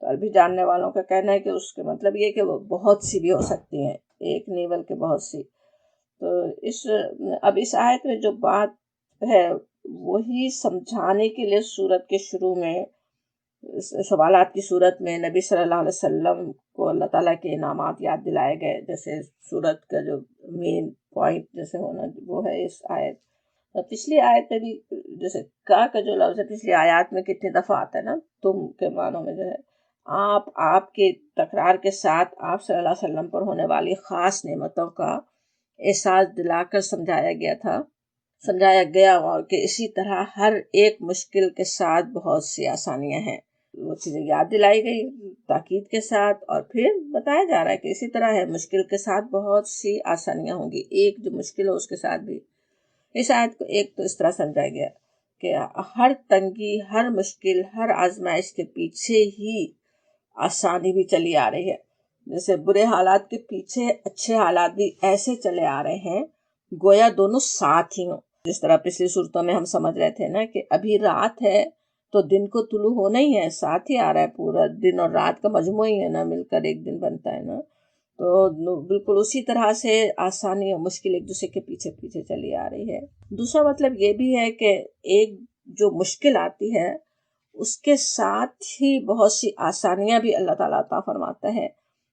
تو عربی جاننے والوں کا کہنا ہے کہ اس کے مطلب یہ کہ وہ بہت سی بھی ہو سکتی ہیں، ایک نہیں بلکہ بہت سی۔ تو اب اس آیت میں جو بات ہے وہی سمجھانے کے لیے سورت کے شروع میں سوالات کی صورت میں نبی صلی اللہ علیہ وسلم کو اللہ تعالیٰ کے انعامات یاد دلائے گئے، جیسے سورت کا جو مین پوائنٹ جیسے ہونا وہ ہے اس آیت۔ پچھلی آیت میں بھی جیسے کا جو لفظ ہے پچھلی آیات میں کتنی دفعہ آتا ہے نا، تم کے معنوں میں جو ہے آپ کے تکرار کے ساتھ آپ صلی اللہ علیہ وسلم پر ہونے والی خاص نعمتوں کا احساس دلا کر سمجھایا گیا اور کہ اسی طرح ہر ایک مشکل کے ساتھ بہت سی آسانیاں ہیں. وہ چیزیں یاد دلائی گئی تاکید کے ساتھ، اور پھر بتایا جا رہا ہے کہ اسی طرح ہے، مشکل کے ساتھ بہت سی آسانیاں ہوں گی. ایک جو مشکل ہو اس کے ساتھ بھی. اس آیت کو ایک تو اس طرح سمجھایا گیا کہ ہر تنگی، ہر مشکل، ہر آزمائش کے پیچھے ہی آسانی بھی چلی آ رہی ہے. جیسے برے حالات کے پیچھے اچھے حالات بھی ایسے چلے آ رہے ہیں گویا دونوں ساتھ ہی ہوں. جس طرح پچھلی صورتوں میں ہم سمجھ رہے تھے نا کہ ابھی رات ہے تو دن کو طلوع ہونا ہی ہے، ساتھ ہی آ رہا ہے، پورا دن اور رات کا مجموعہ ہی ہے نا، مل کر ایک دن بنتا ہے نا. تو بالکل اسی طرح سے آسانی اور مشکل ایک دوسرے کے پیچھے پیچھے چلی آ رہی ہے. دوسرا مطلب یہ بھی ہے کہ ایک جو مشکل آتی ہے اس کے ساتھ ہی بہت سی آسانیاں بھی اللہ تعالیٰ عطا فرماتا ہے.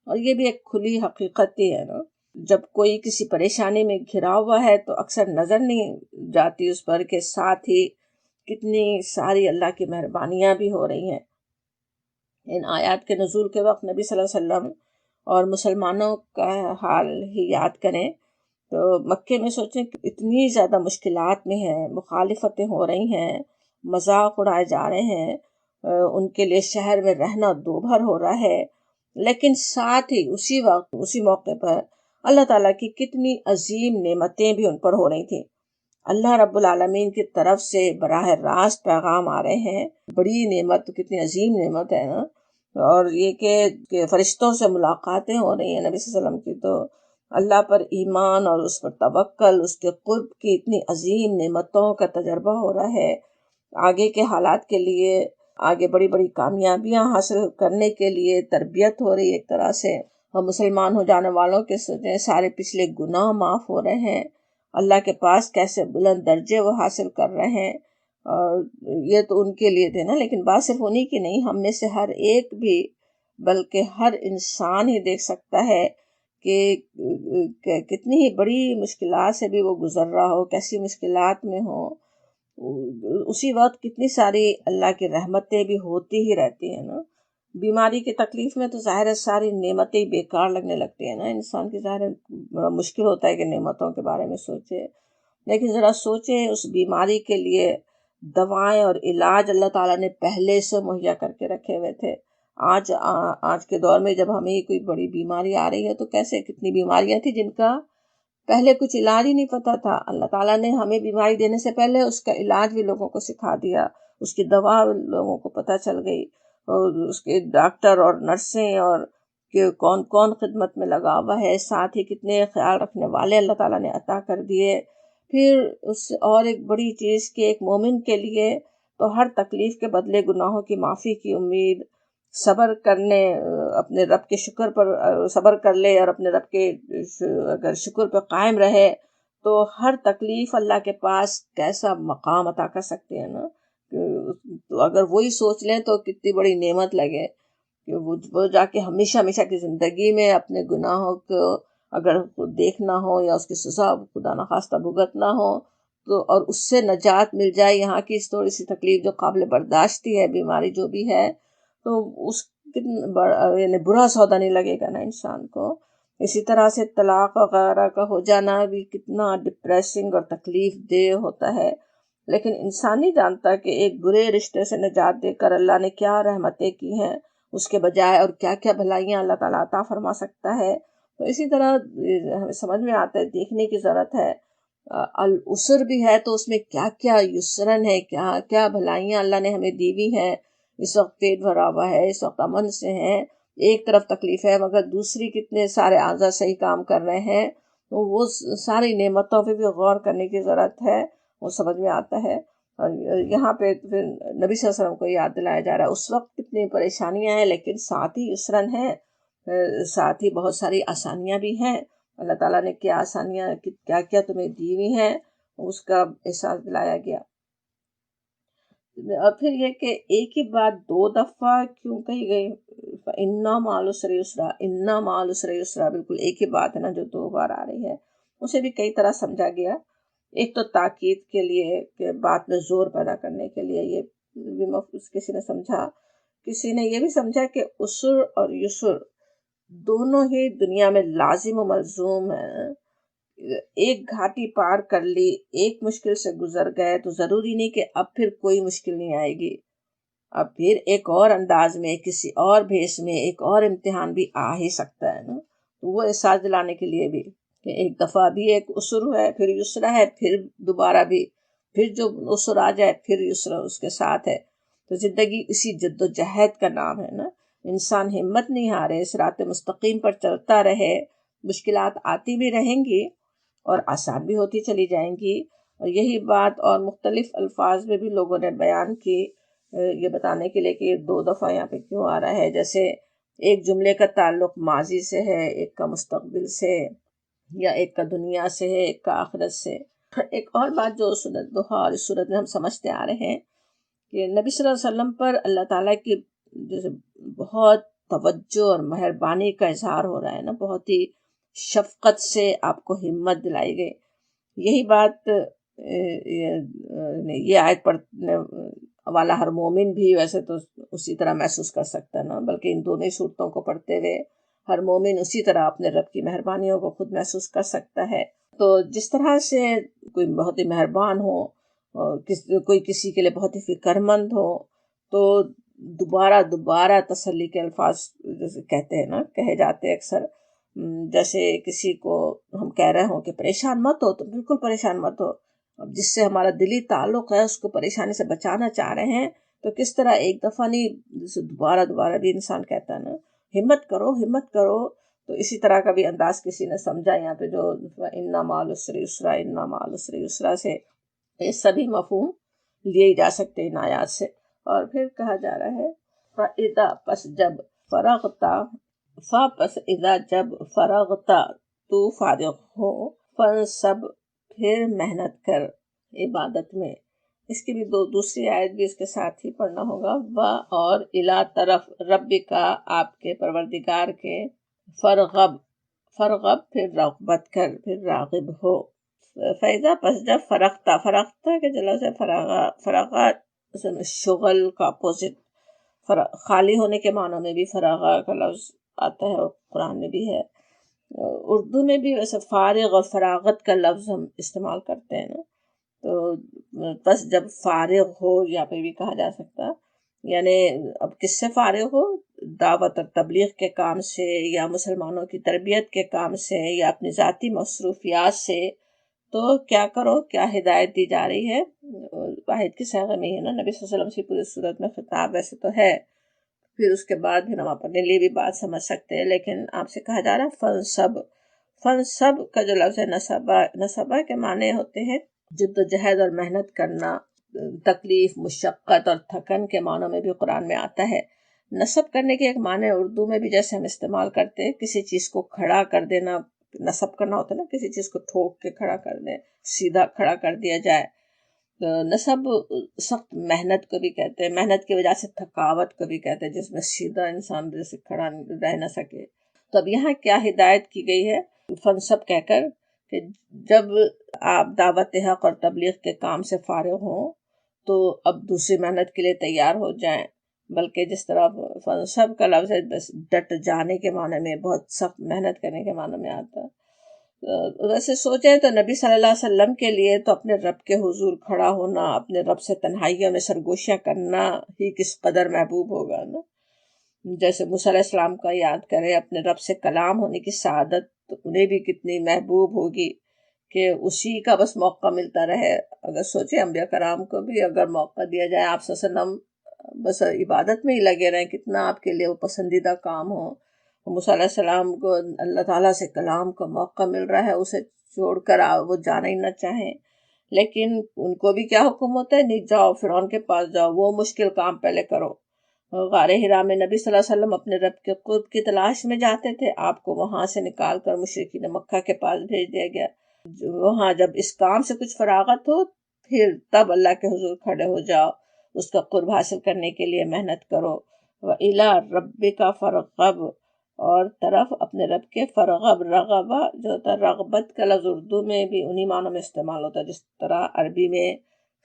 اور یہ بھی ایک کھلی حقیقت ہی ہے نا. جب کوئی کسی پریشانی میں گھرا ہوا ہے تو اکثر نظر نہیں جاتی اس پر کہ ساتھ ہی کتنی ساری اللہ کی مہربانیاں بھی ہو رہی ہیں. ان آیات کے نزول کے وقت نبی صلی اللہ علیہ وسلم اور مسلمانوں کا حال ہی یاد کریں تو مکے میں سوچیں کہ اتنی زیادہ مشکلات میں ہیں، مخالفتیں ہو رہی ہیں، مذاق اڑائے جا رہے ہیں، ان کے لیے شہر میں رہنا دوبھر ہو رہا ہے، لیکن ساتھ ہی اسی وقت اسی موقع پر اللہ تعالیٰ کی کتنی عظیم نعمتیں بھی ان پر ہو رہی تھیں. اللہ رب العالمین کی طرف سے براہ راست پیغام آ رہے ہیں. بڑی نعمت، کتنی عظیم نعمت ہے نا. اور یہ کہ فرشتوں سے ملاقاتیں ہو رہی ہیں نبی صلی اللہ علیہ وسلم کی، تو اللہ پر ایمان اور اس پر توکل، اس کے قرب کی اتنی عظیم نعمتوں کا تجربہ ہو رہا ہے. آگے کے حالات کے لیے، آگے بڑی بڑی کامیابیاں حاصل کرنے کے لیے تربیت ہو رہی ہے ایک طرح سے. اور مسلمان ہو جانے والوں کے سارے پچھلے گناہ معاف ہو رہے ہیں. اللہ کے پاس کیسے بلند درجے وہ حاصل کر رہے ہیں. اور یہ تو ان کے لیے تھے نا، لیکن بات صرف انہی کی نہیں، ہم میں سے ہر ایک بھی، بلکہ ہر انسان ہی دیکھ سکتا ہے کہ کتنی ہی بڑی مشکلات سے بھی وہ گزر رہا ہو، کیسی مشکلات میں ہو، اسی وقت کتنی ساری اللہ کی رحمتیں بھی ہوتی ہی رہتی ہیں نا. بیماری کی تکلیف میں تو ظاہر ہے ساری نعمتیں بیکار لگنے لگتی ہیں نا. انسان کی ظاہر بڑا مشکل ہوتا ہے کہ نعمتوں کے بارے میں سوچے، لیکن ذرا سوچیں اس بیماری کے لیے دوائیں اور علاج اللہ تعالیٰ نے پہلے سے مہیا کر کے رکھے ہوئے تھے. آج کے دور میں جب ہمیں کوئی بڑی بیماری آ رہی ہے تو کیسے کتنی بیماریاں تھیں جن کا پہلے کچھ علاج ہی نہیں پتہ تھا. اللہ تعالیٰ نے ہمیں بیماری دینے سے پہلے اس کا علاج بھی لوگوں کو سکھا دیا، اس کی دوا لوگوں کو پتہ چل گئی، اور اس کے ڈاکٹر اور نرسیں اور کہ کون کون خدمت میں لگا ہوا ہے، ساتھ ہی کتنے خیال رکھنے والے اللہ تعالیٰ نے عطا کر دیے. پھر اس اور ایک بڑی چیز کہ ایک مومن کے لیے تو ہر تکلیف کے بدلے گناہوں کی معافی کی امید، صبر کرنے، اپنے رب کے شکر پر صبر کر لے اور اپنے رب کے اگر شکر پہ قائم رہے تو ہر تکلیف اللہ کے پاس کیسا مقام عطا کر سکتے ہیں نا. تو اگر وہی سوچ لیں تو کتنی بڑی نعمت لگے کہ وہ جا کے ہمیشہ ہمیشہ کی زندگی میں اپنے گناہوں کو اگر دیکھنا ہو یا اس کی سزا خدا نخواستہ بھگتنا ہو تو، اور اس سے نجات مل جائے، یہاں کی اس تھوڑی سی تکلیف جو قابل برداشتی ہے، بیماری جو بھی ہے، تو اس یعنی برا سودا نہیں لگے گا نا انسان کو. اسی طرح سے طلاق وغیرہ کا ہو جانا بھی کتنا ڈپریسنگ اور تکلیف دہ ہوتا ہے، لیکن انسان نہیں جانتا کہ ایک برے رشتے سے نجات دے کر اللہ نے کیا رحمتیں کی ہیں اس کے بجائے، اور کیا کیا بھلائیاں اللہ تعالیٰ عطا فرما سکتا ہے. تو اسی طرح ہمیں سمجھ میں آتا ہے، دیکھنے کی ضرورت ہے. العسر بھی ہے تو اس میں کیا کیا یسرن ہے، کیا کیا بھلائیاں اللہ نے ہمیں دی ہوئی ہیں. اس وقت پیٹ بھرا ہوا ہے، اس وقت امن سے ہیں، ایک طرف تکلیف ہے مگر دوسری کتنے سارے اعضاء صحیح کام کر رہے ہیں. تو وہ ساری نعمتوں پہ بھی غور کرنے کی ضرورت ہے، وہ سمجھ میں آتا ہے. اور یہاں پہ پھر نبی صلی اللہ علیہ وسلم کو یاد دلایا جا رہا ہے اس وقت کتنی پریشانیاں ہیں لیکن ساتھ ہی یسرن ہیں، ساتھ ہی بہت ساری آسانیاں بھی ہیں. اللہ تعالیٰ نے کیا آسانیاں کیا کیا تمہیں دی ہوئی ہیں اس کا احساس دلایا گیا. اور پھر یہ کہ ایک ہی بات دو دفعہ کیوں کہی گئی، اِنَّ مَعَ الْعُسْرِ يُسْرًا، اِنَّ مَعَ الْعُسْرِ يُسْرًا، بالکل ایک ہی بات ہے نا جو دو بار آ رہی ہے. اسے بھی کئی طرح سمجھا گیا. ایک تو تاکید کے لیے کہ بات میں زور پیدا کرنے کے لیے، یہ بھی کسی نے سمجھا. کسی نے یہ بھی سمجھا کہ عسر اور یسر دونوں ہی دنیا میں لازم و ملزوم ہیں. ایک گھاٹی پار کر لی، ایک مشکل سے گزر گئے تو ضروری نہیں کہ اب پھر کوئی مشکل نہیں آئے گی، اب پھر ایک اور انداز میں، کسی اور بھیس میں ایک اور امتحان بھی آ ہی سکتا ہے نا۔ تو وہ احساس دلانے کے لیے بھی کہ ایک دفعہ بھی ایک عسر ہے، پھر یسرا ہے، پھر دوبارہ بھی، پھر جو عسر آ جائے پھر یسرا اس کے ساتھ ہے۔ تو زندگی اسی جد و جہد کا نام ہے نا۔ انسان ہمت نہیں ہارے، صراط مستقیم پر چلتا رہے، مشکلات آتی بھی رہیں گی اور آسان بھی ہوتی چلی جائیں گی۔ اور یہی بات اور مختلف الفاظ میں بھی لوگوں نے بیان کی، یہ بتانے کے لیے کہ 2 دفعہ یہاں پہ کیوں آ رہا ہے۔ جیسے ایک جملے کا تعلق ماضی سے ہے، ایک کا مستقبل سے، یا ایک کا دنیا سے ہے، ایک کا آخرت سے۔ ایک اور بات جو سورۃ ضحیٰ اور اس سورت میں ہم سمجھتے آ رہے ہیں کہ نبی صلی اللہ علیہ وسلم پر اللہ تعالیٰ کی جیسے بہت توجہ اور مہربانی کا اظہار ہو رہا ہے نا، بہت ہی شفقت سے آپ کو ہمت دلائی گئی۔ یہی بات یہ آیت پڑھنے والا ہر مومن بھی ویسے تو اسی طرح محسوس کر سکتا ہے نا، بلکہ ان دونوں صورتوں کو پڑھتے ہوئے ہر مومن اسی طرح اپنے رب کی مہربانیوں کو خود محسوس کر سکتا ہے۔ تو جس طرح سے کوئی بہت ہی مہربان ہو اور کوئی کسی کے لیے بہت ہی فکر مند ہو، تو دوبارہ تسلی کے الفاظ جیسے کہتے ہیں نا، کہے جاتے ہیں اکثر، جیسے کسی کو ہم کہہ رہے ہوں کہ پریشان مت ہو، تو بالکل پریشان مت ہو۔ اب جس سے ہمارا دلی تعلق ہے اس کو پریشانی سے بچانا چاہ رہے ہیں، تو کس طرح ایک دفعہ نہیں، جسے دوبارہ بھی انسان کہتا ہے نا ہمت کرو ہمت کرو۔ تو اسی طرح کا بھی انداز کسی نے سمجھا یہاں پہ، جو اِنَّ مَعَ الْعُسْرِ يُسْرًا، اِنَّ مَعَ الْعُسْرِ يُسْرًا سے یہ سبھی مفہوم لیے جا سکتے ہیں ان آیات سے۔ اور پھر کہا جا رہا ہے فَإِذَا پس جب فرغتا، پس اذا جب فرغتا تو فارغ ہو، فَانْصَبْ پھر محنت کر عبادت میں۔ اس کی بھی دوسری آیت بھی اس کے ساتھ ہی پڑھنا ہوگا، اور الا طرف رب کا، آپ کے پروردگار کے، فرغب پھر رغبت کر، پھر راغب ہو۔ فیضا پس جب فرغتا کے جلو سے فراغا شغل کا اپوزٹ، خالی ہونے کے معنوں میں بھی فراغا کا لفظ آتا ہے اور قرآن میں بھی ہے۔ اردو میں بھی ویسے فارغ اور فراغت کا لفظ ہم استعمال کرتے ہیں نا، تو بس جب فارغ ہو یا پہ بھی کہا جا سکتا، یعنی اب کس سے فارغ ہو؟ دعوت اور تبلیغ کے کام سے، یا مسلمانوں کی تربیت کے کام سے، یا اپنی ذاتی مصروفیات سے۔ تو کیا کرو، کیا ہدایت دی جا رہی ہے؟ واحد کی صیغہ میں ہی ہے نا، نبی صلی اللہ علیہ وسلم سے پوری صورت میں خطاب ویسے تو ہے، پھر اس کے بعد پھر ہم اپنے لیے بھی بات سمجھ سکتے ہیں، لیکن آپ سے کہا جا رہا ہے فنصب کا جو لفظ ہے نصبہ کے معنی ہوتے ہیں جد و جہد اور محنت کرنا، تکلیف، مشقت اور تھکن کے معنوں میں بھی قرآن میں آتا ہے۔ نصب کرنے کے ایک معنی اردو میں بھی جیسے ہم استعمال کرتے ہیں، کسی چیز کو کھڑا کر دینا، نصب کرنا ہوتا ہے نا، کسی چیز کو ٹھوک کے کھڑا کر دیں، سیدھا کھڑا کر دیا جائے۔ نصب سخت محنت کو بھی کہتے ہیں، محنت کی وجہ سے تھکاوٹ کو بھی کہتے ہیں، جس میں سیدھا انسان جیسے کھڑا رہ نہ سکے۔ تو اب یہاں کیا ہدایت کی گئی ہے؟ فنصب کہہ کر کہ جب آپ دعوت حق اور تبلیغ کے کام سے فارغ ہوں تو اب دوسری محنت کے لیے تیار ہو جائیں، بلکہ جس طرح فنصب کا لفظ ہے بس ڈٹ جانے کے معنی میں، بہت سخت محنت کرنے کے معنی میں آتا ہے۔ ویسے سوچیں تو نبی صلی اللہ علیہ وسلم کے لیے تو اپنے رب کے حضور کھڑا ہونا، اپنے رب سے تنہائیوں میں سرگوشیاں کرنا ہی کس قدر محبوب ہوگا نا۔ جیسے موسیٰ علیہ السلام کا یاد کریں، اپنے رب سے کلام ہونے کی سعادت تو انہیں بھی کتنی محبوب ہوگی کہ اسی کا بس موقع ملتا رہے۔ اگر سوچیں انبیاء کرام کو بھی اگر موقع دیا جائے آپ صلی اللہ علیہ وسلم بس عبادت میں ہی لگے رہیں، کتنا آپ کے لیے وہ پسندیدہ کام ہو۔ موسیٰ علیہ السلام کو اللہ تعالیٰ سے کلام کا موقع مل رہا ہے، اسے چھوڑ کر وہ جانا ہی نہ چاہیں، لیکن ان کو بھی کیا حکم ہوتا ہے؟ نہیں جاؤ فرعون کے پاس جاؤ، وہ مشکل کام پہلے کرو۔ غار حرا میں نبی صلی اللہ علیہ وسلم اپنے رب کے قرب کی تلاش میں جاتے تھے، آپ کو وہاں سے نکال کر مشرکین مکہ کے پاس بھیج دیا گیا۔ وہاں جب اس کام سے کچھ فراغت ہو پھر تب اللہ کے حضور کھڑے ہو جاؤ، اس کا قرب حاصل کرنے کے لیے محنت کرو۔ وَإِلَىٰ رَبِّكَ فَارْغَب، اور طرف اپنے رب کے، فرغب رغبہ جو ہوتا ہے، رغبت کا لفظ اردو میں بھی انہی معنوں میں استعمال ہوتا ہے جس طرح عربی میں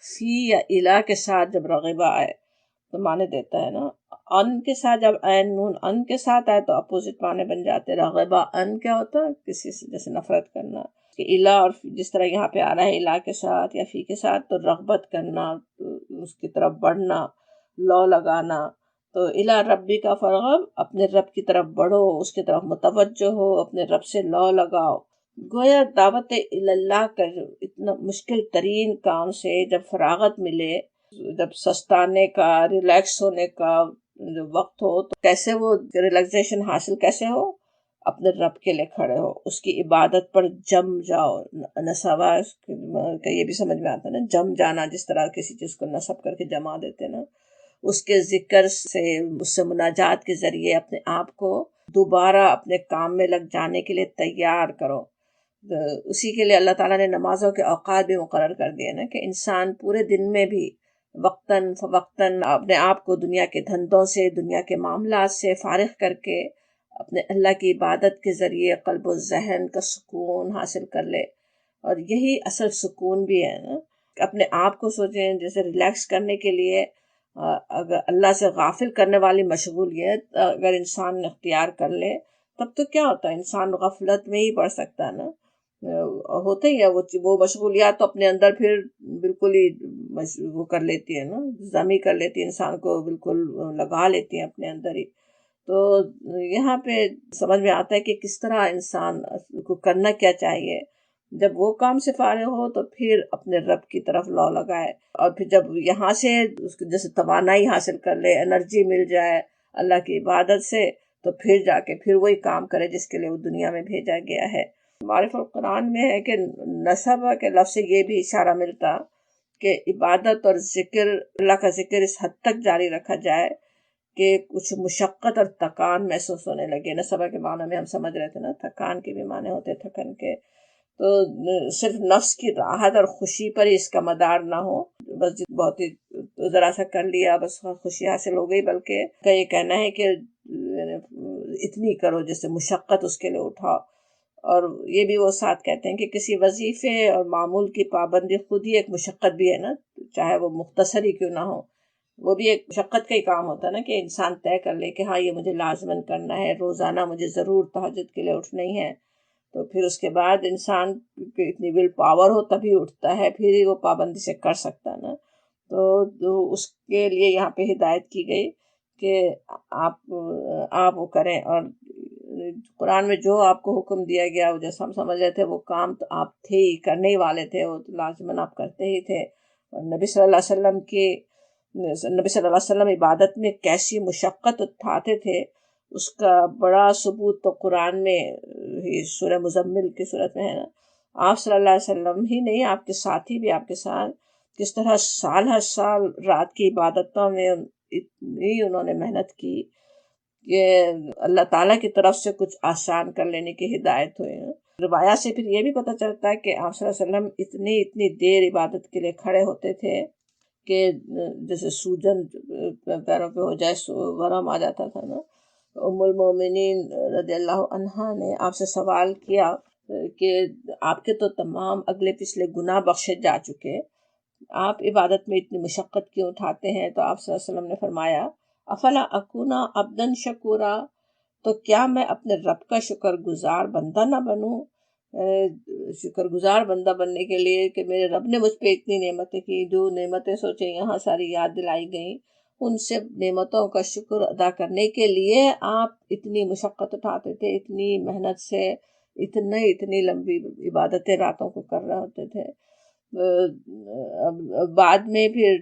فی یا الا کے ساتھ جب رغبہ آئے تو معنی دیتا ہے نا، ان کے ساتھ جب عین نون ان کے ساتھ آئے تو اپوزٹ معنی بن جاتے۔ رغبہ ان کیا ہوتا ہے؟ کسی سے جیسے نفرت کرنا۔ کے الہ، اور جس طرح یہاں پہ آ رہا ہے الہ کے ساتھ یا فی کے ساتھ، تو رغبت کرنا، اس کی طرف بڑھنا، لو لگانا. تو الہ ربی کا فرغب، اپنے رب کی طرف بڑھو، اس کی طرف متوجہ ہو، اپنے رب سے لو لگاؤ. گویا دعوت اللہ کا اتنا مشکل ترین کام سے جب فراغت ملے، جب سستانے کا، ریلیکس ہونے کا جو وقت ہو، تو کیسے وہ ریلیکسیشن حاصل کیسے ہو؟ اپنے رب کے لیے کھڑے ہو، اس کی عبادت پر جم جاؤ. نصبہ کا یہ بھی سمجھ میں آتا ہے نا، جم جانا، جس طرح کسی چیز کو نصب کر کے جما دیتے نا. اس کے ذکر سے، اس سے مناجات کے ذریعے اپنے آپ کو دوبارہ اپنے کام میں لگ جانے کے لیے تیار کرو. اسی کے لیے اللہ تعالیٰ نے نمازوں کے اوقات بھی مقرر کر دیے نا، کہ انسان پورے دن میں بھی وقتاً فوقتاً اپنے آپ کو دنیا کے دھندوں سے، دنیا کے معاملات سے فارغ کر کے اپنے اللہ کی عبادت کے ذریعے قلب و ذہن کا سکون حاصل کر لے. اور یہی اصل سکون بھی ہے نا. اپنے آپ کو سوچیں، جیسے ریلیکس کرنے کے لیے اگر اللہ سے غافل کرنے والی مشغولیت اگر انسان اختیار کر لے، تب تو کیا ہوتا ہے، انسان غفلت میں ہی پڑ سکتا ہے نا. ہوتا ہی ہے وہ مشغولیات تو اپنے اندر پھر بالکل ہی وہ کر لیتی ہے نا، ضمی کر لیتی ہے، انسان کو بالکل لگا لیتی ہیں اپنے اندر ہی. تو یہاں پہ سمجھ میں آتا ہے کہ کس طرح انسان کو کرنا کیا چاہیے. جب وہ کام سے فارغ ہو تو پھر اپنے رب کی طرف لو لگائے، اور پھر جب یہاں سے اس کو جیسے توانائی حاصل کر لے، انرجی مل جائے اللہ کی عبادت سے، تو پھر جا کے پھر وہی کام کرے جس کے لیے وہ دنیا میں بھیجا گیا ہے. معرف القرآن میں ہے کہ نصب کے لفظ سے یہ بھی اشارہ ملتا کہ عبادت اور ذکر، اللہ کا ذکر اس حد تک جاری رکھا جائے کہ کچھ مشقت اور تکان محسوس ہونے لگے. نصبہ کے معنی میں ہم سمجھ رہے تھے نا، تکان کے بھی معنی ہوتے تھکن کے. تو صرف نفس کی راحت اور خوشی پر ہی اس کا مدار نہ ہو، بس بہت ہی ذرا سا کر لیا بس خوشی حاصل ہو گئی، بلکہ کا یہ کہنا ہے کہ اتنی کرو جیسے مشقت اس کے لیے اٹھاؤ. اور یہ بھی وہ ساتھ کہتے ہیں کہ کسی وظیفے اور معمول کی پابندی خود ہی ایک مشقت بھی ہے نا، چاہے وہ مختصر ہی کیوں نہ ہو. وہ بھی ایک مشقت کا ہی کام ہوتا ہے نا، کہ انسان طے کر لے کہ ہاں یہ مجھے لازماً کرنا ہے، روزانہ مجھے ضرور تہجد کے لیے اٹھنا ہی ہے. تو پھر اس کے بعد انسان کی اتنی ول پاور ہو تبھی اٹھتا ہے، پھر ہی وہ پابندی سے کر سکتا ہے نا. تو اس کے لیے یہاں پہ ہدایت کی گئی کہ آپ وہ کریں. اور قرآن میں جو آپ کو حکم دیا گیا، وہ جیسا ہم سمجھ رہے تھے، وہ کام تو آپ تھے ہی، کرنے ہی والے تھے، وہ تو لازماً آپ کرتے ہی تھے. اور نبی صلی اللہ علیہ وسلم عبادت میں کیسی مشقت اٹھاتے تھے، اس کا بڑا ثبوت تو قرآن میں ہی سورہ مزمل کی صورت میں ہے نا. آپ صلی اللہ علیہ وسلم ہی نہیں، آپ کے ساتھی بھی آپ کے ساتھ کس طرح سال ہر سال رات کی عبادتوں میں اتنی انہوں نے محنت کی کہ اللہ تعالیٰ کی طرف سے کچھ آسان کر لینے کی ہدایت ہوئی. روایات سے پھر یہ بھی پتہ چلتا ہے کہ آپ صلی اللہ علیہ وسلم اتنی دیر عبادت کے لیے کھڑے ہوتے تھے کہ جیسے سوجن پیروں پہ ہو جائے، ورم آ جاتا تھا نا. ام المومنین رضی اللہ عنہا نے آپ سے سوال کیا کہ آپ کے تو تمام اگلے پچھلے گناہ بخشے جا چکے، آپ عبادت میں اتنی مشقت کیوں اٹھاتے ہیں؟ تو آپ صلی اللہ علیہ وسلم نے فرمایا، افلا اکونا عبدن شکورا، تو کیا میں اپنے رب کا شکر گزار بندہ نہ بنوں؟ شکر گزار بندہ بننے کے لیے کہ میرے رب نے مجھ پہ اتنی نعمتیں کی، جو نعمتیں سوچیں یہاں ساری یاد دلائی گئیں، ان سے نعمتوں کا شکر ادا کرنے کے لیے آپ اتنی مشقت اٹھاتے تھے، اتنی محنت سے اتنی لمبی عبادتیں راتوں کو کر رہے ہوتے تھے. بعد میں پھر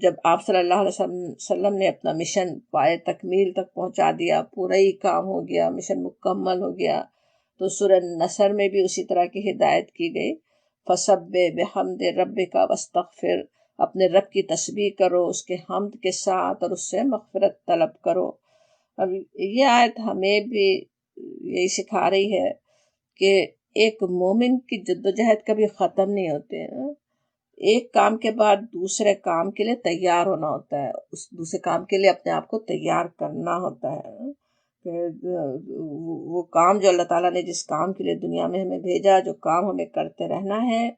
جب آپ صلی اللہ علیہ وسلم نے اپنا مشن پائے تکمیل تک پہنچا دیا، پورا ہی کام ہو گیا، مشن مکمل ہو گیا، تو سورہ نصر میں بھی اسی طرح کی ہدایت کی گئی، فسبح بحمد ربک واستغفر، اپنے رب کی تسبیح کرو اس کے حمد کے ساتھ، اور اس سے مغفرت طلب کرو. اب یہ آیت ہمیں بھی یہی سکھا رہی ہے کہ ایک مومن کی جدوجہد کبھی ختم نہیں ہوتے ہیں. ایک کام کے بعد دوسرے کام کے لیے تیار ہونا ہوتا ہے، اس دوسرے کام کے لیے اپنے آپ کو تیار کرنا ہوتا ہے. وہ کام جو اللہ تعالیٰ نے جس کام کے لیے دنیا میں ہمیں بھیجا، جو کام ہمیں کرتے رہنا ہے،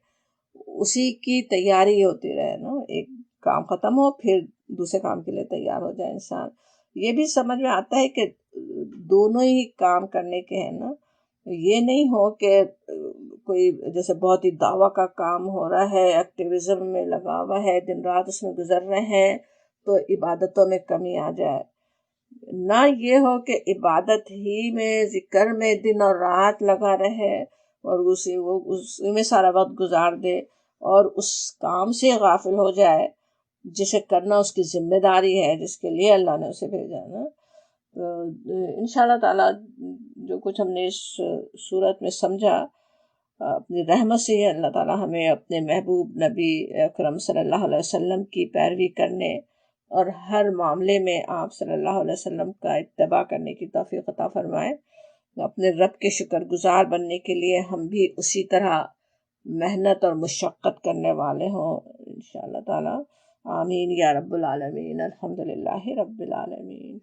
اسی کی تیاری ہوتی رہے نا. ایک کام ختم ہو پھر دوسرے کام کے لیے تیار ہو جائے انسان. یہ بھی سمجھ میں آتا ہے کہ دونوں ہی کام کرنے کے ہیں نا. یہ نہیں ہو کہ کوئی جیسے بہت ہی دعویٰ کا کام ہو رہا ہے، ایکٹیویزم میں لگا ہوا ہے، دن رات اس میں گزر رہے ہیں، تو عبادتوں میں کمی آ جائے. نہ یہ ہو کہ عبادت ہی میں، ذکر میں دن اور رات لگا رہے اور اسی میں سارا وقت گزار دے اور اس کام سے غافل ہو جائے جسے کرنا اس کی ذمہ داری ہے، جس کے لیے اللہ نے اسے بھیجا نا. تو انشاءاللہ تعالیٰ جو کچھ ہم نے اس صورت میں سمجھا، اپنی رحمت سے ہی اللہ تعالیٰ ہمیں اپنے محبوب نبی اکرم صلی اللہ علیہ وسلم کی پیروی کرنے اور ہر معاملے میں آپ صلی اللہ علیہ وسلم کا اتباع کرنے کی توفیق عطا فرمائے. اپنے رب کے شکر گزار بننے کے لیے ہم بھی اسی طرح محنت اور مشقت کرنے والے ہوں انشاءاللہ تعالیٰ. آمین یا رب العالمین. الحمدللہ رب العالمین.